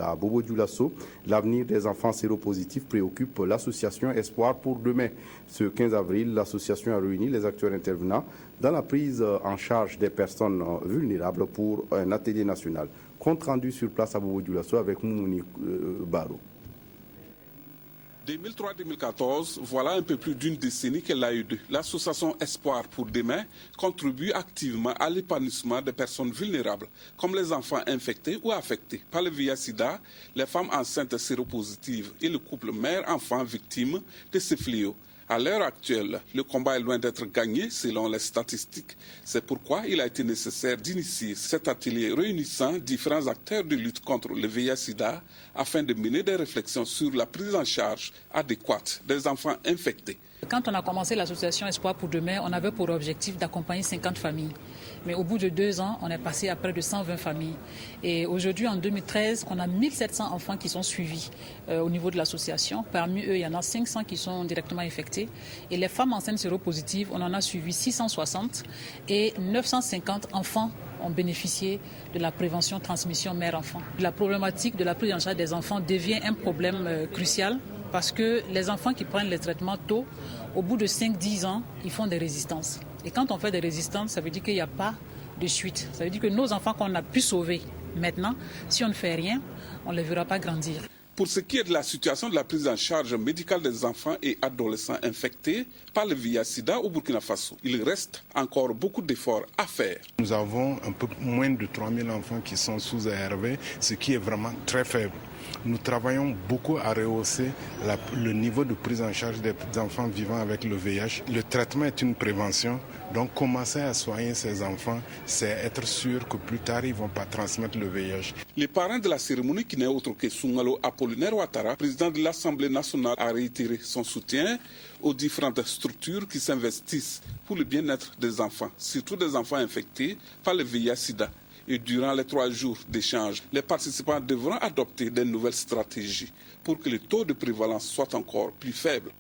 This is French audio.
à Bobo Dioulasso. L'avenir des enfants séropositifs préoccupe l'association Espoir pour demain. Ce 15 avril, l'association a réuni les acteurs intervenants dans la prise en charge des personnes vulnérables pour un atelier national. Compte rendu sur place à Bobo Dioulasso avec Moumouni Baro. 2003-2014, voilà un peu plus d'une décennie qu'elle a eu. L'association Espoir pour demain contribue activement à l'épanouissement des personnes vulnérables, comme les enfants infectés ou affectés par le VIH-Sida, les femmes enceintes séropositives et le couple mère-enfant victime de ces fléaux. À l'heure actuelle, le combat est loin d'être gagné selon les statistiques. C'est pourquoi il a été nécessaire d'initier cet atelier réunissant différents acteurs de lutte contre le VIH-Sida afin de mener des réflexions sur la prise en charge adéquate des enfants infectés. Quand on a commencé l'association Espoir pour demain, on avait pour objectif d'accompagner 50 familles. Mais au bout de 2 ans, on est passé à près de 120 familles. Et aujourd'hui, en 2013, on a 1700 enfants qui sont suivis au niveau de l'association. Parmi eux, il y en a 500 qui sont directement infectés. Et les femmes enceintes séropositives, on en a suivi 660 et 950 enfants ont bénéficié de la prévention transmission mère-enfant. La problématique de la prise en charge des enfants devient un problème crucial parce que les enfants qui prennent les traitements tôt, au bout de 5-10 ans, ils font des résistances. Et quand on fait des résistances, ça veut dire qu'il n'y a pas de suite. Ça veut dire que nos enfants qu'on a pu sauver maintenant, si on ne fait rien, on ne les verra pas grandir. Pour ce qui est de la situation de la prise en charge médicale des enfants et adolescents infectés par le VIH-Sida au Burkina Faso, il reste encore beaucoup d'efforts à faire. Nous avons un peu moins de 3000 enfants qui sont sous ARV, ce qui est vraiment très faible. Nous travaillons beaucoup à rehausser le niveau de prise en charge des enfants vivant avec le VIH. Le traitement est une prévention, donc commencer à soigner ces enfants, c'est être sûr que plus tard, ils ne vont pas transmettre le VIH. Les parrains de la cérémonie, qui n'est autre que Sungalo Apollinaire Ouattara, président de l'Assemblée nationale, a réitéré son soutien aux différentes structures qui s'investissent pour le bien-être des enfants, surtout des enfants infectés par le VIH-Sida. Et durant les 3 jours d'échange, les participants devront adopter de nouvelles stratégies pour que le taux de prévalence soit encore plus faible.